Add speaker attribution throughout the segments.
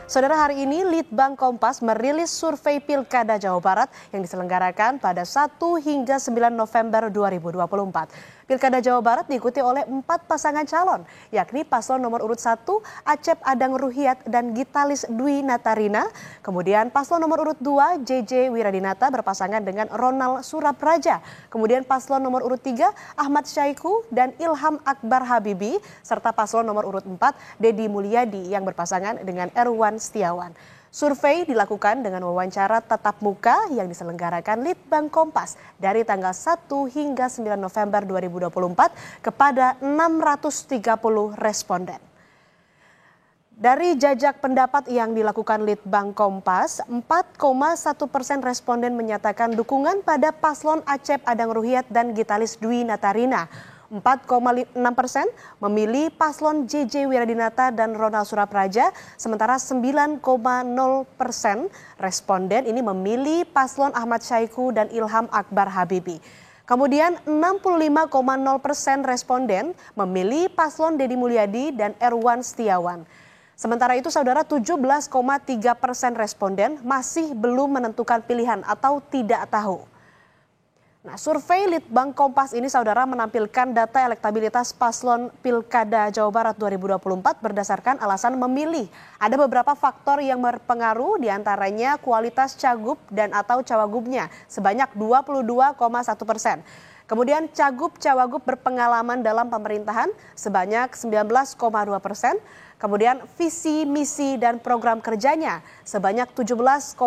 Speaker 1: Saudara, hari ini Litbang Kompas merilis survei Pilkada Jawa Barat yang diselenggarakan pada 1 hingga 9 November 2024. Pilkada Jawa Barat diikuti oleh 4 pasangan calon, yakni paslon nomor urut 1 Acep Adang Ruhyat dan Gitalis Dwi Natarina. Kemudian paslon nomor urut 2 JJ Wiradinata berpasangan dengan Ronald Surapraja. Kemudian paslon nomor urut 3 Ahmad Syaiqo dan Ilham Akbar Habibi. Serta paslon nomor urut 4 Deddy Mulyadi yang berpasangan dengan Erwan Setiawan. Survei dilakukan dengan wawancara tatap muka yang diselenggarakan Litbang Kompas dari tanggal 1 hingga 9 November 2024 kepada 630 responden. Dari jajak pendapat yang dilakukan Litbang Kompas, 4,1% responden menyatakan dukungan pada paslon Acep Adang Ruhyat dan Gitalis Dwi Natarina. 4,6% memilih paslon JJ Wiradinata dan Ronald Surapraja, sementara 9,0% responden ini memilih paslon Ahmad Syaiqo dan Ilham Akbar Habibi. Kemudian 65,0% responden memilih paslon Deddy Mulyadi dan Erwan Setiawan. Sementara itu, saudara, 17,3% responden masih belum menentukan pilihan atau tidak tahu. Nah, survei Litbang Kompas ini, saudara, menampilkan data elektabilitas paslon Pilkada Jawa Barat 2024 berdasarkan alasan memilih. Ada beberapa faktor yang berpengaruh, diantaranya kualitas cagup dan atau cawagupnya sebanyak 22,1%. Kemudian cagup-cawagup berpengalaman dalam pemerintahan sebanyak 19,2%. Kemudian visi, misi, dan program kerjanya sebanyak 17,6%.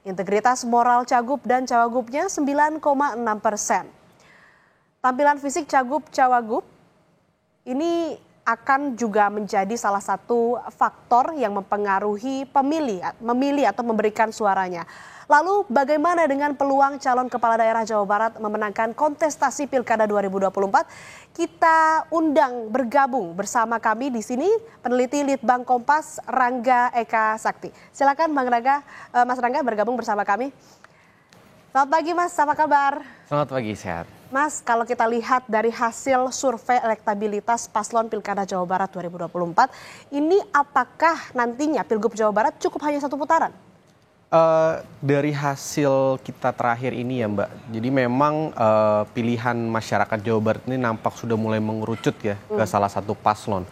Speaker 1: Integritas moral cagup dan cawagupnya 9,6%. Tampilan fisik cagup cawagup ini akan juga menjadi salah satu faktor yang mempengaruhi memilih atau memberikan suaranya. Lalu bagaimana dengan peluang calon kepala daerah Jawa Barat memenangkan kontestasi Pilkada 2024? Kita undang bergabung bersama kami di sini peneliti Litbang Kompas Rangga Eka Sakti. Silakan Mas Rangga bergabung bersama kami. Selamat pagi Mas, apa kabar?
Speaker 2: Selamat pagi, sehat.
Speaker 1: Mas, kalau kita lihat dari hasil survei elektabilitas paslon Pilkada Jawa Barat 2024, ini apakah nantinya Pilgub Jawa Barat cukup hanya satu putaran?
Speaker 2: Dari hasil kita terakhir ini ya Mbak, jadi memang pilihan masyarakat Jawa Barat ini nampak sudah mulai mengerucut ya ke salah satu paslon.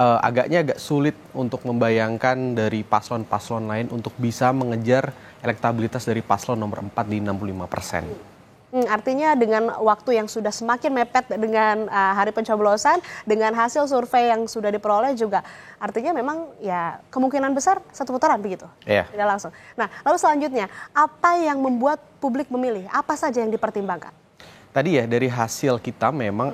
Speaker 2: Agaknya agak sulit untuk membayangkan dari paslon-paslon lain untuk bisa mengejar elektabilitas dari paslon nomor 4 di 65%.
Speaker 1: Artinya dengan waktu yang sudah semakin mepet dengan hari pencoblosan, dengan hasil survei yang sudah diperoleh juga, artinya memang ya kemungkinan besar satu putaran begitu, tidak langsung. Nah, lalu selanjutnya apa yang membuat publik memilih? Apa saja yang dipertimbangkan?
Speaker 2: Tadi ya dari hasil kita memang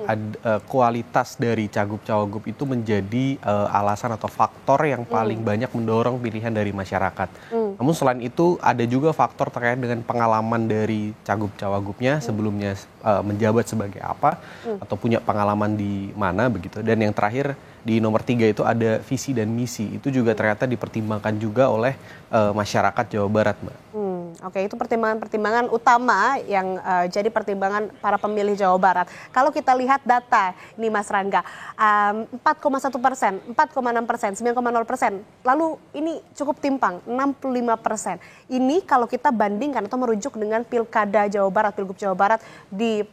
Speaker 2: kualitas dari cagup-cawagup itu menjadi alasan atau faktor yang paling banyak mendorong pilihan dari masyarakat. Namun selain itu ada juga faktor terkait dengan pengalaman dari cagup-cawagupnya sebelumnya menjabat sebagai apa atau punya pengalaman di mana begitu. Dan yang terakhir di nomor 3 itu ada visi dan misi. Itu juga ternyata dipertimbangkan juga oleh masyarakat Jawa Barat, Mbak.
Speaker 1: Oke, itu pertimbangan-pertimbangan utama yang jadi pertimbangan para pemilih Jawa Barat. Kalau kita lihat data ini Mas Rangga, 4,1%, 4,6%, 9,0%. Lalu ini cukup timpang, 65%. Ini kalau kita bandingkan atau merujuk dengan Pilkada Jawa Barat, Pilgub Jawa Barat di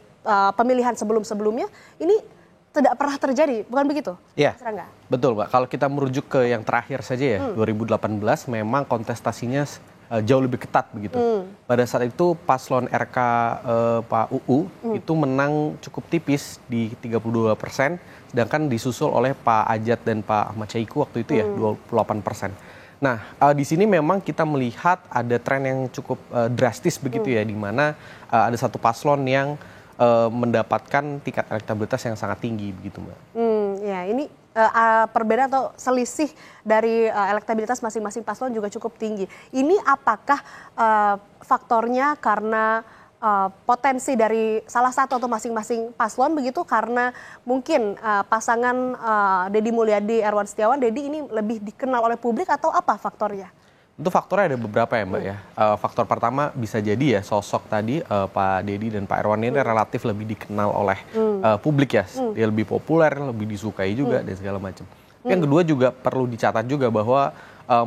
Speaker 1: pemilihan sebelum-sebelumnya, ini tidak pernah terjadi, bukan begitu?
Speaker 2: Iya,
Speaker 1: Mas Rangga?
Speaker 2: Betul Mbak. Kalau kita merujuk ke yang terakhir saja ya, 2018 memang kontestasinya jauh lebih ketat begitu. Pada saat itu paslon RK Pak UU itu menang cukup tipis di 32%, sedangkan disusul oleh Pak Ajat dan Pak Ahmad Syaiqo waktu itu ya 28%. Nah, di sini memang kita melihat ada tren yang cukup drastis begitu ya, di mana ada satu paslon yang mendapatkan tingkat elektabilitas yang sangat tinggi begitu Mbak.
Speaker 1: Ya ini perbedaan atau selisih dari elektabilitas masing-masing paslon juga cukup tinggi. Ini apakah faktornya karena potensi dari salah satu atau masing-masing paslon begitu, karena mungkin pasangan Deddy Mulyadi, Erwan Setiawan, Deddy ini lebih dikenal oleh publik atau apa faktornya?
Speaker 2: Itu faktornya ada beberapa ya Mbak ya. Faktor pertama bisa jadi ya sosok tadi Pak Deddy dan Pak Erwan ini relatif lebih dikenal oleh publik ya. Dia lebih populer, lebih disukai juga dan segala macam. Yang kedua juga perlu dicatat juga bahwa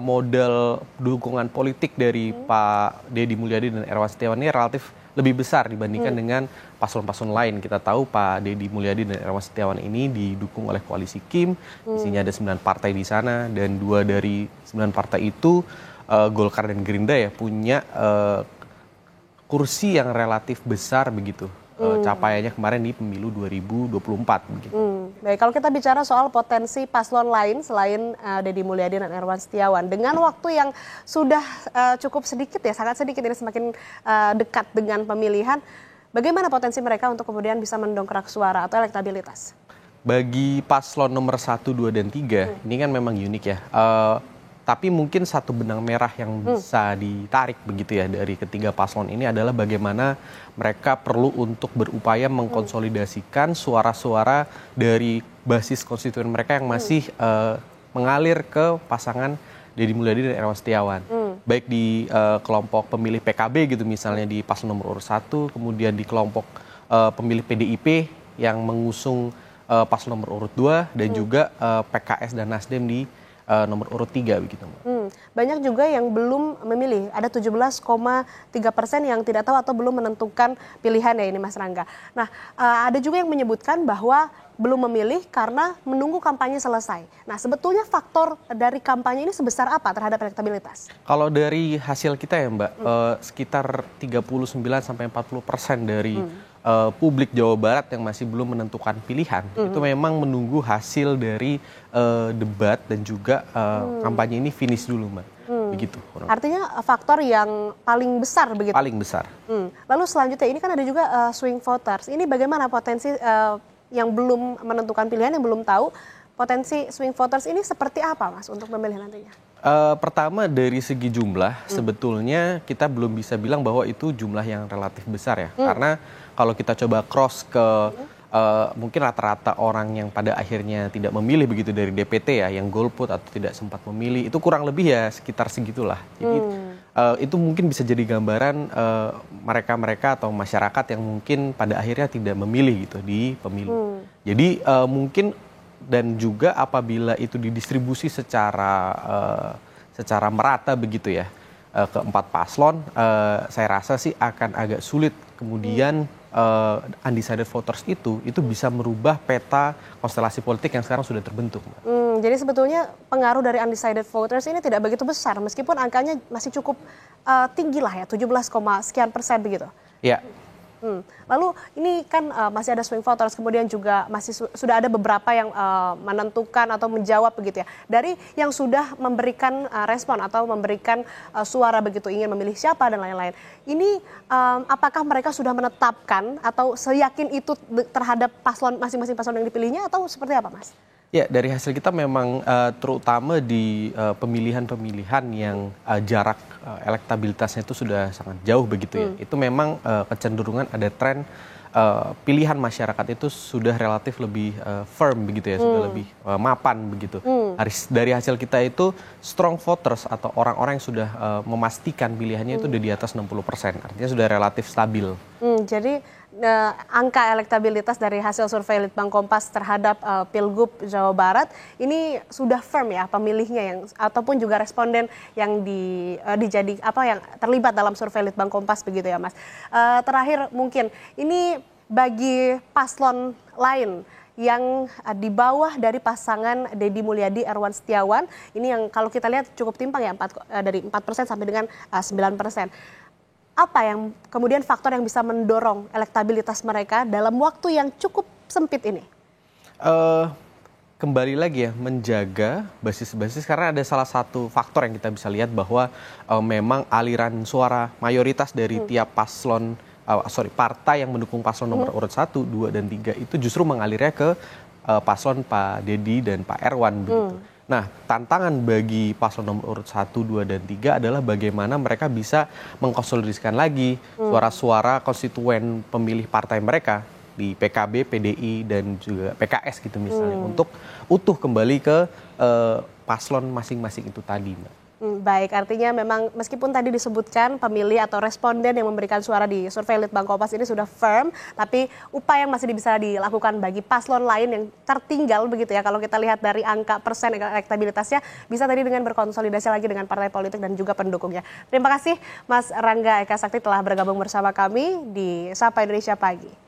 Speaker 2: modal dukungan politik dari Pak Deddy Mulyadi dan Erwan Setiawan ini relatif lebih besar dibandingkan dengan paslon-paslon lain. Kita tahu Pak Deddy Mulyadi dan Erwan Setiawan ini didukung oleh koalisi Kim, isinya ada 9 partai di sana, dan 2 dari 9 partai itu Golkar dan Gerindra ya punya kursi yang relatif besar begitu. Capaiannya kemarin di pemilu 2024 begitu.
Speaker 1: Baik, kalau kita bicara soal potensi paslon lain selain Deddy Mulyadi dan Erwan Setiawan, dengan waktu yang sudah cukup sedikit ya, sangat sedikit, ini semakin dekat dengan pemilihan, bagaimana potensi mereka untuk kemudian bisa mendongkrak suara atau elektabilitas?
Speaker 2: Bagi paslon nomor 1, 2, dan 3, ini kan memang unik ya. Tapi mungkin satu benang merah yang bisa ditarik begitu ya dari ketiga paslon ini adalah bagaimana mereka perlu untuk berupaya mengkonsolidasikan suara-suara dari basis konstituen mereka yang masih mengalir ke pasangan Deddy Mulyadi dan Erwan Setiawan. Baik di kelompok pemilih PKB gitu misalnya di paslon nomor urut 1, kemudian di kelompok pemilih PDIP yang mengusung paslon nomor urut 2, dan juga PKS dan Nasdem di nomor urut 3 begitu.
Speaker 1: Banyak juga yang belum memilih, ada 17,3% yang tidak tahu atau belum menentukan pilihan ya ini Mas Rangga. Nah, ada juga yang menyebutkan bahwa belum memilih karena menunggu kampanye selesai. Nah, sebetulnya faktor dari kampanye ini sebesar apa terhadap elektabilitas? Kalau
Speaker 2: dari hasil kita ya Mbak, sekitar 39-40% dari publik Jawa Barat yang masih belum menentukan pilihan, itu memang menunggu hasil dari debat dan juga kampanye ini finish dulu Mbak. Begitu.
Speaker 1: Artinya faktor yang paling besar begitu?
Speaker 2: Paling besar.
Speaker 1: Lalu selanjutnya ini kan ada juga swing voters. Ini bagaimana potensi yang belum menentukan pilihan, yang belum tahu potensi swing voters ini seperti apa Mas untuk memilih nantinya?
Speaker 2: Pertama dari segi jumlah, sebetulnya kita belum bisa bilang bahwa itu jumlah yang relatif besar ya. Karena kalau kita coba cross ke mungkin rata-rata orang yang pada akhirnya tidak memilih begitu dari DPT ya, yang golput atau tidak sempat memilih, itu kurang lebih ya sekitar segitulah. Jadi itu mungkin bisa jadi gambaran mereka-mereka atau masyarakat yang mungkin pada akhirnya tidak memilih gitu di pemilu. Jadi mungkin, dan juga apabila itu didistribusi secara merata begitu ya ke 4 paslon, saya rasa sih akan agak sulit kemudian undecided voters itu bisa merubah peta konstelasi politik yang sekarang sudah terbentuk.
Speaker 1: Jadi sebetulnya pengaruh dari undecided voters ini tidak begitu besar meskipun angkanya masih cukup tinggi lah ya, 17, sekian persen begitu.
Speaker 2: Ya.
Speaker 1: Lalu ini kan masih ada swing voters, kemudian juga masih sudah ada beberapa yang menentukan atau menjawab begitu ya. Dari yang sudah memberikan respon atau memberikan suara begitu, ingin memilih siapa dan lain-lain. Ini apakah mereka sudah menetapkan atau seyakin itu terhadap paslon, masing-masing paslon yang dipilihnya, atau seperti apa Mas?
Speaker 2: Ya, dari hasil kita memang terutama di pemilihan-pemilihan yang jarak elektabilitasnya itu sudah sangat jauh begitu ya. Itu memang kecenderungan ada tren pilihan masyarakat itu sudah relatif lebih firm begitu ya, sudah lebih mapan begitu. Dari hasil kita itu strong voters atau orang-orang yang sudah memastikan pilihannya itu udah di atas 60%, artinya sudah relatif stabil.
Speaker 1: Jadi angka elektabilitas dari hasil survei Litbang Kompas terhadap Pilgub Jawa Barat ini sudah firm ya pemilihnya, yang ataupun juga responden yang yang terlibat dalam survei Litbang Kompas begitu ya Mas. Terakhir mungkin ini bagi paslon lain yang di bawah dari pasangan Deddy Mulyadi Erwan Setiawan, ini yang kalau kita lihat cukup timpang ya, dari 4% sampai dengan 9%. Apa yang kemudian faktor yang bisa mendorong elektabilitas mereka dalam waktu yang cukup sempit ini?
Speaker 2: Kembali lagi ya, menjaga basis-basis, karena ada salah satu faktor yang kita bisa lihat bahwa memang aliran suara mayoritas dari tiap paslon, partai yang mendukung paslon nomor urut 1, 2, dan 3 itu justru mengalirnya ke paslon Pak Deddy dan Pak Erwan begitu. Nah, tantangan bagi paslon nomor urut 1, 2, dan 3 adalah bagaimana mereka bisa mengkonsolidasikan lagi suara-suara konstituen pemilih partai mereka di PKB, PDI, dan juga PKS gitu misalnya, untuk utuh kembali ke paslon masing-masing itu tadi, Mbak.
Speaker 1: Baik, artinya memang meskipun tadi disebutkan pemilih atau responden yang memberikan suara di survei Litbang Kompas ini sudah firm, tapi upaya yang masih bisa dilakukan bagi paslon lain yang tertinggal begitu ya, kalau kita lihat dari angka persen elektabilitasnya, bisa tadi dengan berkonsolidasi lagi dengan partai politik dan juga pendukungnya. Terima kasih Mas Rangga Eka Sakti telah bergabung bersama kami di Sapa Indonesia Pagi.